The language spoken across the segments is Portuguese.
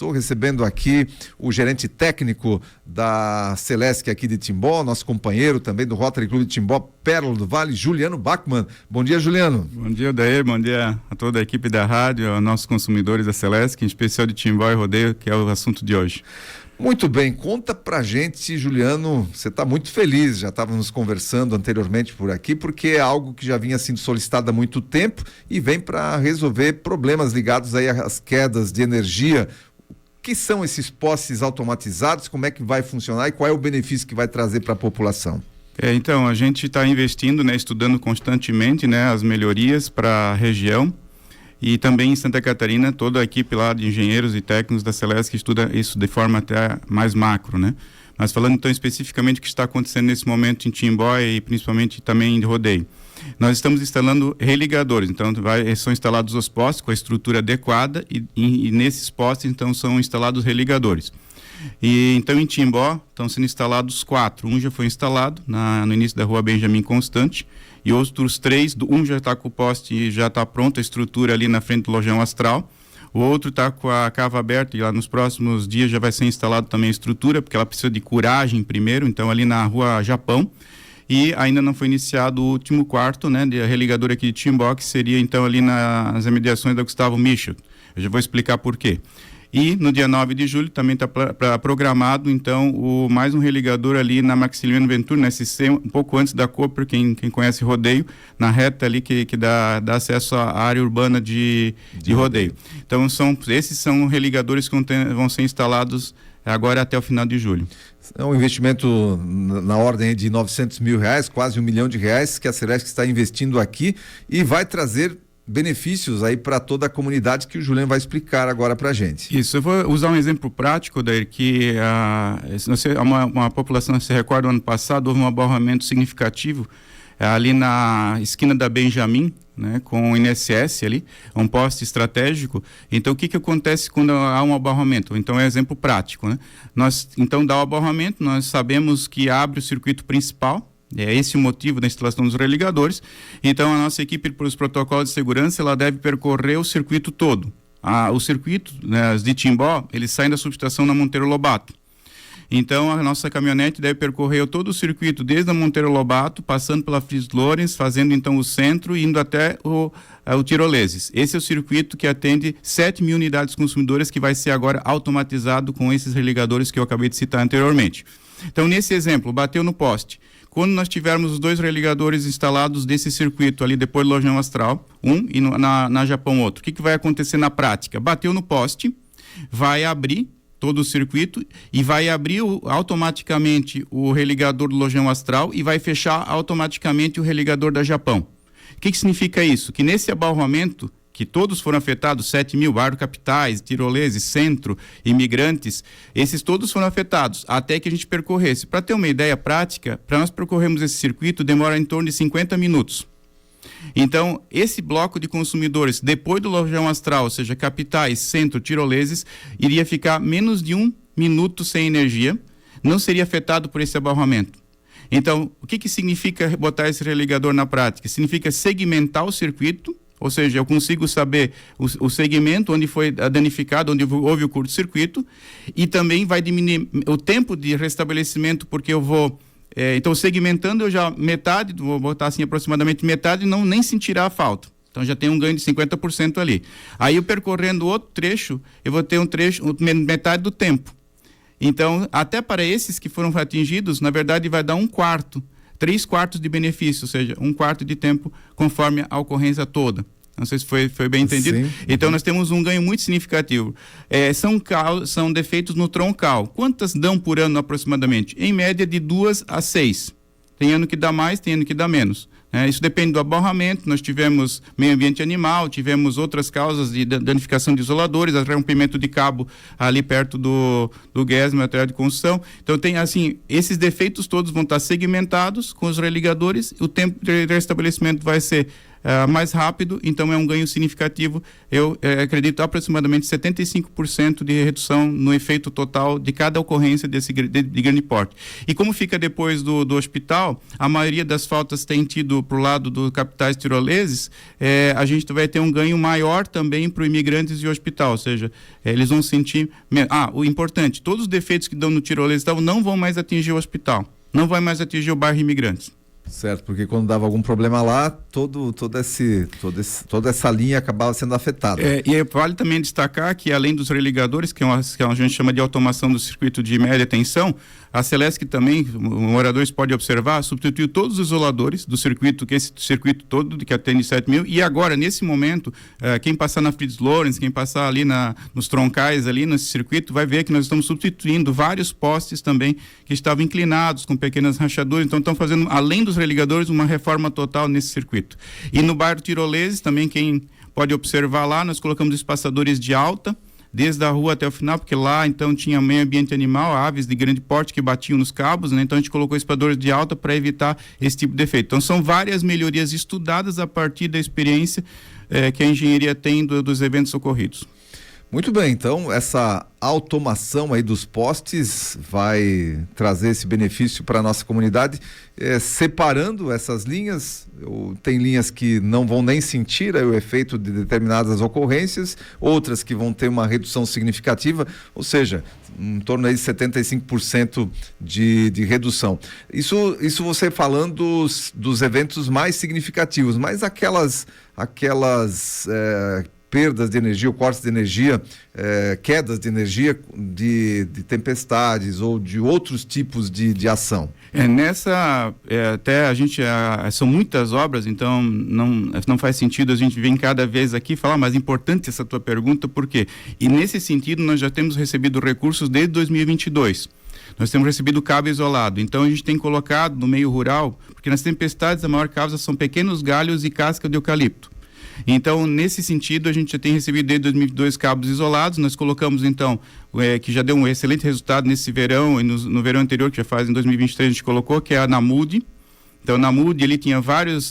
Estou recebendo aqui o gerente técnico da Celesc aqui de Timbó, nosso companheiro também do Rotary Clube de Timbó, Pérola do Vale, Juliano Bachmann. Bom dia, Juliano. Bom dia, Odair. Bom dia a toda a equipe da rádio, aos nossos consumidores da Celesc, em especial de Timbó e Rodeio, que é o assunto de hoje. Muito bem, conta pra gente, Juliano, você está muito feliz, já estávamos conversando anteriormente por aqui, porque é algo que já vinha sendo solicitado há muito tempo e vem para resolver problemas ligados aí às quedas de energia. O que são esses postes automatizados, como é que vai funcionar e qual é o benefício que vai trazer para a população? Então, a gente está investindo, estudando constantemente, as melhorias para a região. E também em Santa Catarina, toda a equipe lá de engenheiros e técnicos da Celesc estuda isso de forma até mais macro, Mas falando então especificamente o que está acontecendo nesse momento em Timbó e principalmente também em Rodeio. Nós estamos instalando religadores, então são instalados os postes com a estrutura adequada e nesses postes então são instalados religadores. E então em Timbó estão sendo instalados 4, um já foi instalado no início da rua Benjamin Constante e outros 3, um já está com o poste e já está pronta a estrutura ali na frente do Lojão Astral, o outro está com a cava aberta e lá nos próximos dias já vai ser instalado também a estrutura, porque ela precisa de curagem primeiro, então ali na rua Japão. E ainda não foi iniciado o último quarto, de religador aqui de Timbó, que seria então ali nas imediações da Gustavo Michel. Eu já vou explicar por quê. E no dia 9 de julho também está programado, então, mais um religador ali na Maximiliano Ventura, na SC, um pouco antes da Cooper, quem conhece Rodeio, na reta ali que dá acesso à área urbana de Rodeio. Então, esses são religadores que vão ser instalados agora até o final de julho. É um investimento na ordem de R$900 mil, quase R$1 milhão que a Celesc está investindo aqui e vai trazer benefícios aí para toda a comunidade que o Juliano vai explicar agora para a gente. Isso, eu vou usar um exemplo prático, Daí, que uma população se recorda, ano passado houve um abarroamento significativo ali na esquina da Benjamin, com o INSS ali, um poste estratégico. Então, o que acontece quando há um abarroamento? Então, é um exemplo prático, Então, dá o abarroamento, nós sabemos que abre o circuito principal. É esse o motivo da instalação dos religadores. Então, a nossa equipe, por os protocolos de segurança, ela deve percorrer o circuito todo. O circuito de Timbó, eles saem da subestação na Monteiro Lobato. Então, a nossa caminhonete deve percorrer todo o circuito, desde a Monteiro Lobato, passando pela Fritz Lorenz, fazendo então o centro e indo até o Tiroleses. Esse é o circuito que atende 7 mil unidades consumidoras, que vai ser agora automatizado com esses religadores que eu acabei de citar anteriormente. Então, nesse exemplo, bateu no poste. Quando nós tivermos os 2 religadores instalados desse circuito ali, depois do Lojão Astral, e na Japão outro, o que vai acontecer na prática? Bateu no poste, vai abrir todo o circuito e vai abrir automaticamente o religador do Lojão Astral e vai fechar automaticamente o religador da Japão. O que significa isso? Que nesse abarroamento, que todos foram afetados, 7 mil, bairros capitais, Tiroleses, centro, imigrantes, esses todos foram afetados, até que a gente percorresse. Para ter uma ideia prática, para nós percorrermos esse circuito, demora em torno de 50 minutos. Então, esse bloco de consumidores, depois do Lojão Astral, ou seja, capitais, centro, Tiroleses, iria ficar menos de 1 minuto sem energia, não seria afetado por esse abarroamento. Então, o que significa botar esse religador na prática? Significa segmentar o circuito, ou seja, eu consigo saber o segmento onde foi danificado, onde houve o curto-circuito, e também vai diminuir o tempo de restabelecimento, porque eu vou... então, segmentando, eu já vou botar assim aproximadamente metade, nem sentirá a falta. Então, já tem um ganho de 50% ali. Aí, eu percorrendo outro trecho, eu vou ter metade do tempo. Então, até para esses que foram atingidos, na verdade, vai dar 1/4. 3/4 de benefício, ou seja, 1/4 de tempo conforme a ocorrência toda. Não sei se foi bem entendido. Sim. Então, nós temos um ganho muito significativo. São defeitos no troncal. Quantas dão por ano aproximadamente? Em média de 2 a 6. Tem ano que dá mais, tem ano que dá menos. Isso depende do abarroamento. Nós tivemos meio ambiente animal, tivemos outras causas de danificação de isoladores, rompimento de cabo ali perto do GES, material de construção. Então, esses defeitos todos vão estar segmentados com os religadores, o tempo de restabelecimento vai ser mais rápido, então é um ganho significativo. Eu acredito aproximadamente 75% de redução no efeito total de cada ocorrência de grande porte. E como fica depois do hospital, a maioria das faltas tem tido para o lado dos capitais tiroleses, a gente vai ter um ganho maior também para os imigrantes e o hospital, ou seja, eles vão sentir... o importante, todos os defeitos que dão no tirolês não vão mais atingir o hospital, não vai mais atingir o bairro Imigrantes. Certo, porque quando dava algum problema lá, toda essa linha acabava sendo afetada. E vale também destacar que, além dos religadores, que a gente chama de automação do circuito de média tensão, a Celesc também, moradores podem observar, substituiu todos os isoladores do circuito, que esse circuito todo que atende 7.000, e agora, nesse momento, quem passar na Fritz Lorenz, quem passar ali nos troncais, ali nesse circuito, vai ver que nós estamos substituindo vários postes também que estavam inclinados, com pequenas rachaduras, então estão fazendo, além dos religadores, uma reforma total nesse circuito. E no bairro Tiroleses, também quem pode observar lá, nós colocamos espaçadores de alta, desde a rua até o final, porque lá então tinha meio ambiente animal, aves de grande porte que batiam nos cabos, né? Então a gente colocou espaçadores de alta para evitar esse tipo de efeito. Então são várias melhorias estudadas a partir da experiência que a engenharia tem dos eventos ocorridos. Muito bem, então essa automação aí dos postes vai trazer esse benefício para a nossa comunidade, separando essas linhas. Tem linhas que não vão nem sentir o efeito de determinadas ocorrências, outras que vão ter uma redução significativa, ou seja, em torno aí de 75% de redução. Isso você falando dos eventos mais significativos, mas aquelas perdas de energia, ou cortes de energia, quedas de energia de tempestades ou de outros tipos de ação. Até a gente, são muitas obras, então não faz sentido a gente vir cada vez aqui falar, mas é importante essa tua pergunta, por quê? E nesse sentido nós já temos recebido recursos desde 2022. Nós temos recebido cabo isolado, então a gente tem colocado no meio rural, porque nas tempestades a maior causa são pequenos galhos e casca de eucalipto. Então, nesse sentido, a gente já tem recebido desde 2022 cabos isolados. Nós colocamos, então, que já deu um excelente resultado nesse verão e no verão anterior, que já faz em 2023, a gente colocou, que é a Namude. Então, na Namude, ele tinha vários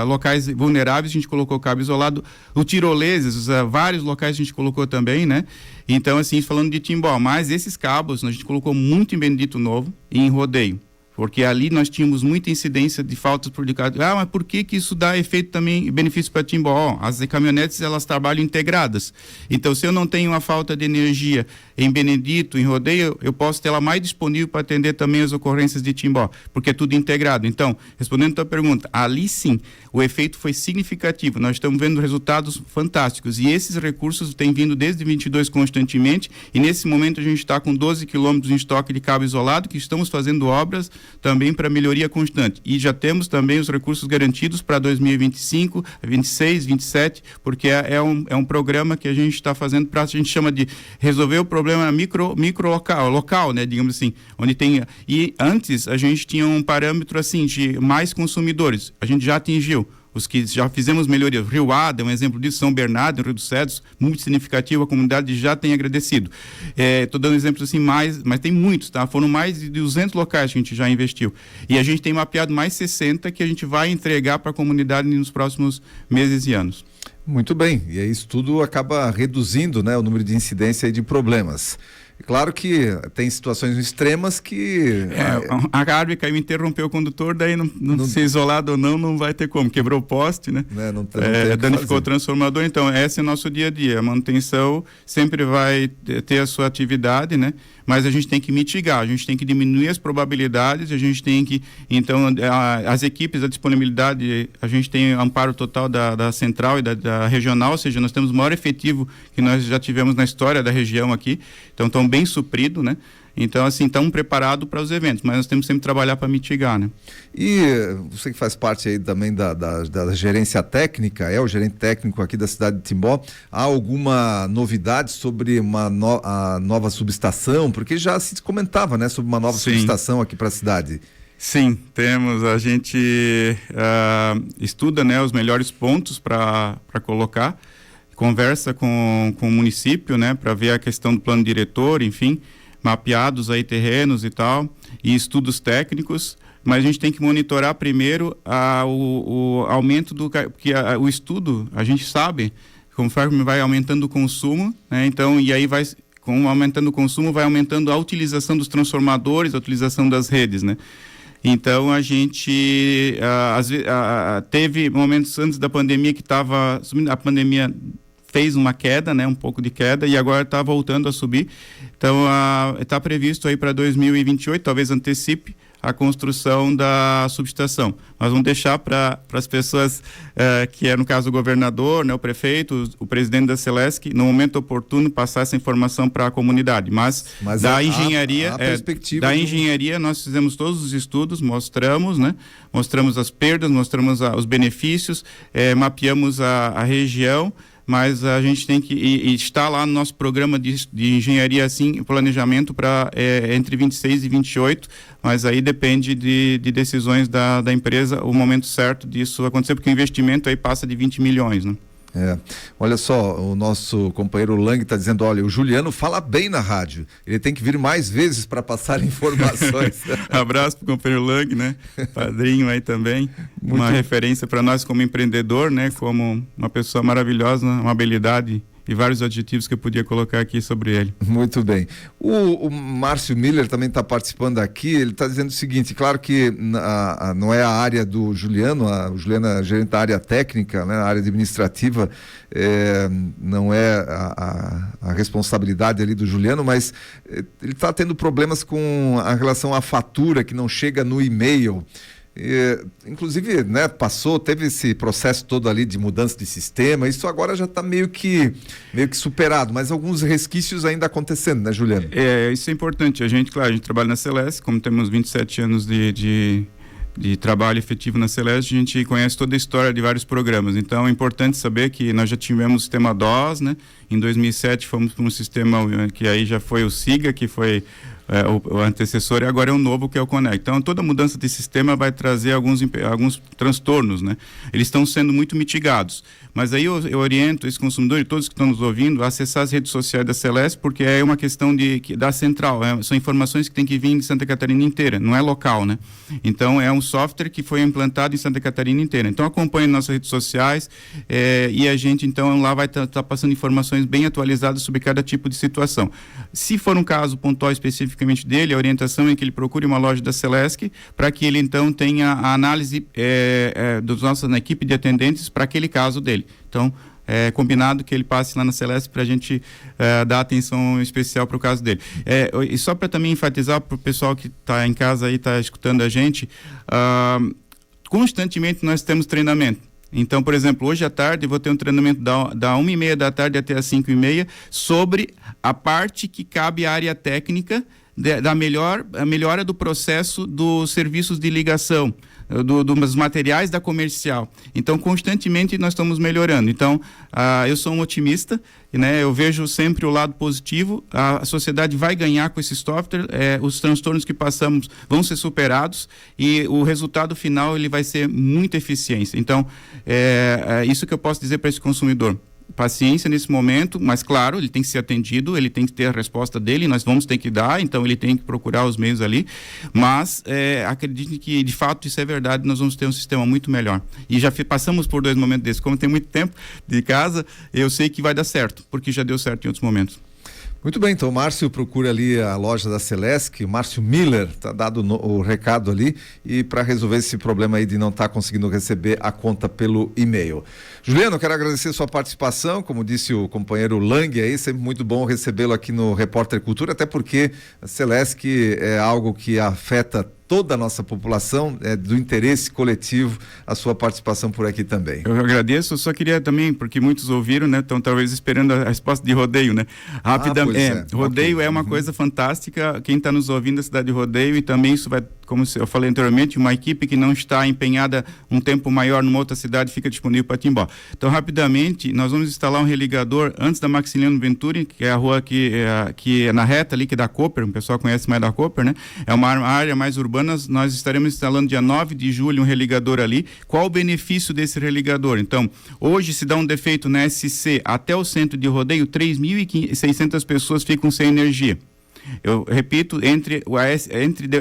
locais vulneráveis, a gente colocou cabo isolado. O Tiroleses, vários locais a gente colocou também, né? Então, assim, falando de Timbó, mas esses cabos a gente colocou muito em Benedito Novo e em Rodeio. Porque ali nós tínhamos muita incidência de faltas por decado. Mas por que isso dá efeito também, benefício para Timbó? As caminhonetes, elas trabalham integradas. Então, se eu não tenho uma falta de energia em Benedito, em Rodeio, eu posso ter ela mais disponível para atender também as ocorrências de Timbó, porque é tudo integrado. Então, respondendo a tua pergunta, ali sim, o efeito foi significativo. Nós estamos vendo resultados fantásticos. E esses recursos têm vindo desde 22 constantemente, e nesse momento a gente está com 12 quilômetros em estoque de cabo isolado, que estamos fazendo obras também para melhoria constante. E já temos também os recursos garantidos para 2025, 26, 27, porque é um programa que a gente está fazendo para, a gente chama de resolver o problema micro local, né, digamos assim, onde tem... E antes a gente tinha um parâmetro assim de mais consumidores, a gente já atingiu. Os que já fizemos melhoria, Rio Ada é um exemplo disso, São Bernardo, Rio dos Cedros, muito significativo, a comunidade já tem agradecido. Estou dando exemplos assim, mas tem muitos, tá? Foram mais de 200 locais que a gente já investiu. E a gente tem mapeado mais 60 que a gente vai entregar para a comunidade nos próximos meses e anos. Muito bem, e aí isso tudo acaba reduzindo, né, o número de incidência e de problemas. Claro que tem situações extremas que... A árvore caiu e interrompeu o condutor, daí não ser isolado ou não vai ter como. Quebrou o poste, né? Não tem danificou o transformador. Então, esse é o nosso dia a dia. A manutenção sempre vai ter a sua atividade, né? Mas a gente tem que mitigar, a gente tem que diminuir as probabilidades, a gente tem que... Então, as equipes, a disponibilidade, a gente tem amparo total da central e da regional, ou seja, nós temos o maior efetivo que nós já tivemos na história da região aqui. Então, estão bem suprido, né? Então, assim, estamos preparados para os eventos, mas nós temos sempre que trabalhar para mitigar, né? E você que faz parte aí também da gerência técnica, é o gerente técnico aqui da cidade de Timbó, há alguma novidade sobre a nova subestação? Porque já se comentava, né, sobre uma nova subestação aqui para a cidade. Sim, temos. A gente estuda, né, os melhores pontos para colocar, conversa com o município, né, para ver a questão do plano diretor, enfim. mapeados aí terrenos e tal, e estudos técnicos, mas a gente tem que monitorar primeiro o aumento porque o estudo, a gente sabe, conforme vai aumentando o consumo, né? Então, e aí aumentando o consumo, vai aumentando a utilização dos transformadores, a utilização das redes, né? Então, a gente teve momentos antes da pandemia que a pandemia fez uma queda, né, um pouco de queda, e agora está voltando a subir. Então, está previsto aí para 2028, talvez antecipe a construção da subestação. Nós vamos deixar para as pessoas, que é no caso o governador, né, o prefeito, o presidente da Celesc, no momento oportuno, passar essa informação para a comunidade. Mas da engenharia, engenharia, nós fizemos todos os estudos, mostramos, né, mostramos as perdas, mostramos os benefícios, mapeamos a região, mas a gente tem que está lá no nosso programa de engenharia, assim, planejamento para entre 26 e 28, mas aí depende de decisões da empresa, o momento certo disso acontecer, porque o investimento aí passa de 20 milhões, né? Olha só, o nosso companheiro Lang está dizendo, olha, o Juliano fala bem na rádio, ele tem que vir mais vezes para passar informações. Abraço para o companheiro Lang, né? Padrinho aí também, uma referência para nós como empreendedor, né? Como uma pessoa maravilhosa, uma habilidade e vários adjetivos que eu podia colocar aqui sobre ele. Muito bem. O Márcio Miller também está participando aqui, ele está dizendo o seguinte, claro que não é a área do Juliano, o Juliano é gerente da área técnica, né, a área administrativa, não é a responsabilidade ali do Juliano, mas ele está tendo problemas com a relação à fatura que não chega no e-mail. Inclusive, né, teve esse processo todo ali de mudança de sistema, isso agora já está meio que superado, mas alguns resquícios ainda acontecendo, né, Juliano? Isso é importante, a gente trabalha na Celesc, como temos 27 anos de trabalho efetivo na Celeste, a gente conhece toda a história de vários programas, então é importante saber que nós já tivemos o sistema DOS, né? Em 2007 fomos para um sistema que aí já foi o SIGA, que foi o antecessor, e agora é o novo, que é o Connect. Então toda mudança de sistema vai trazer alguns transtornos, né? Eles estão sendo muito mitigados, mas aí eu oriento esse consumidor e todos que estão nos ouvindo a acessar as redes sociais da Celeste, porque é uma questão da central, são informações que tem que vir de Santa Catarina inteira, não é local, né? Então é um software que foi implantado em Santa Catarina inteira. Então acompanhe nossas redes sociais, e a gente então lá vai estar passando informações bem atualizadas sobre cada tipo de situação. Se for um caso pontual especificamente dele, a orientação é que ele procure uma loja da Celesc para que ele então tenha a análise dos nossos na equipe de atendentes para aquele caso dele. Então combinado que ele passe lá na Celeste para a gente dar atenção especial para o caso dele. E só para também enfatizar para o pessoal que está em casa aí, está escutando a gente, constantemente nós temos treinamento. Então, por exemplo, hoje à tarde eu vou ter um treinamento da 1h30 da tarde até as 5h30 sobre a parte que cabe à área técnica a melhora do processo dos serviços de ligação, dos materiais da comercial. Então, constantemente nós estamos melhorando. Então, eu sou um otimista, né? Eu vejo sempre o lado positivo. A sociedade vai ganhar com esse software, os transtornos que passamos vão ser superados e o resultado final ele vai ser muita eficiência. Então, isso que eu posso dizer para esse consumidor. Paciência nesse momento, mas claro, ele tem que ser atendido, ele tem que ter a resposta dele, nós vamos ter que dar, então ele tem que procurar os meios ali, mas acredite que de fato isso é verdade, nós vamos ter um sistema muito melhor, e já passamos por 2 momentos desses, como tem muito tempo de casa, eu sei que vai dar certo, porque já deu certo em outros momentos. Muito bem, então o Márcio procura ali a loja da Celesc, o Márcio Miller, está dado o recado ali, e para resolver esse problema aí de não estar conseguindo receber a conta pelo e-mail. Juliano, eu quero agradecer a sua participação, como disse o companheiro Lang aí, sempre muito bom recebê-lo aqui no Repórter Cultura, até porque a Celesc é algo que afeta toda a nossa população, do interesse coletivo, a sua participação por aqui também. Eu agradeço, eu só queria também, porque muitos ouviram, né, estão talvez esperando a resposta de Rodeio, né? Rapidamente, Rodeio é uma coisa fantástica, quem está nos ouvindo da cidade de Rodeio, e também isso vai, como eu falei anteriormente, uma equipe que não está empenhada um tempo maior numa outra cidade fica disponível para Timbó. Então, rapidamente, nós vamos instalar um religador antes da Maximiliano Venturi, que é a rua que é na reta ali, que é da Cooper, o pessoal conhece mais da Cooper, né? É uma área mais urbana. Nós estaremos instalando dia 9 de julho um religador ali. Qual o benefício desse religador? Então, hoje se dá um defeito na SC até o centro de Rodeio, 3.600 pessoas ficam sem energia. Eu repito,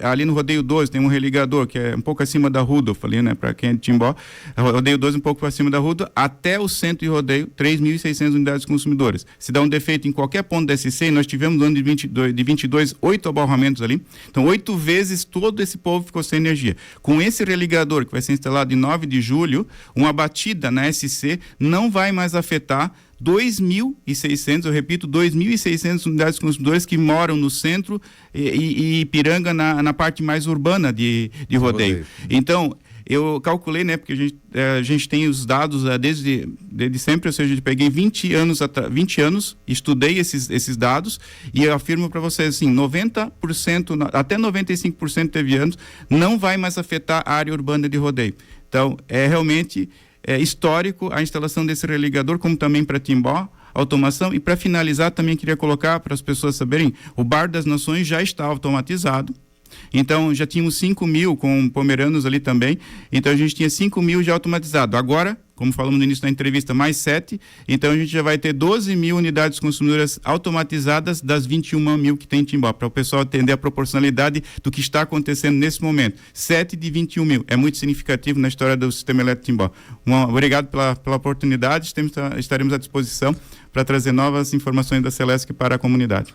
ali no Rodeio 12 tem um religador que é um pouco acima da Rudolf, ali, né, para quem é de Timbó. Rodeio 12 um pouco acima da Rudolf, até o centro de rodeio, 3.600 unidades consumidoras. Se dá um defeito em qualquer ponto da SC, nós tivemos no ano de 22, 8 abarroamentos ali. Então, 8 vezes todo esse povo ficou sem energia. Com esse religador que vai ser instalado em 9 de julho, uma batida na SC não vai mais afetar 2.600, eu repito, 2.600 unidades consumidoras que moram no centro e Ipiranga na parte mais urbana de rodeio. Então, eu calculei, né, porque a gente tem os dados desde sempre, ou seja, eu peguei 20 anos, estudei esses dados e eu afirmo para vocês assim, 90%, até 95% teve anos, não vai mais afetar a área urbana de rodeio. Então, é realmente histórico a instalação desse religador, como também para Timbó, automação. E para finalizar, também queria colocar para as pessoas saberem, o Bar das Nações já está automatizado. Então, já tínhamos 5.000 com pomeranos ali também. Então, a gente tinha 5.000 já automatizado. Agora, como falamos no início da entrevista, mais 7. Então, a gente já vai ter 12.000 unidades consumidoras automatizadas das 21.000 que tem em Timbó, para o pessoal entender a proporcionalidade do que está acontecendo nesse momento. 7 de 21.000. É muito significativo na história do Sistema Elétrico Timbó. Obrigado pela oportunidade. Estaremos à disposição para trazer novas informações da Celesc para a comunidade.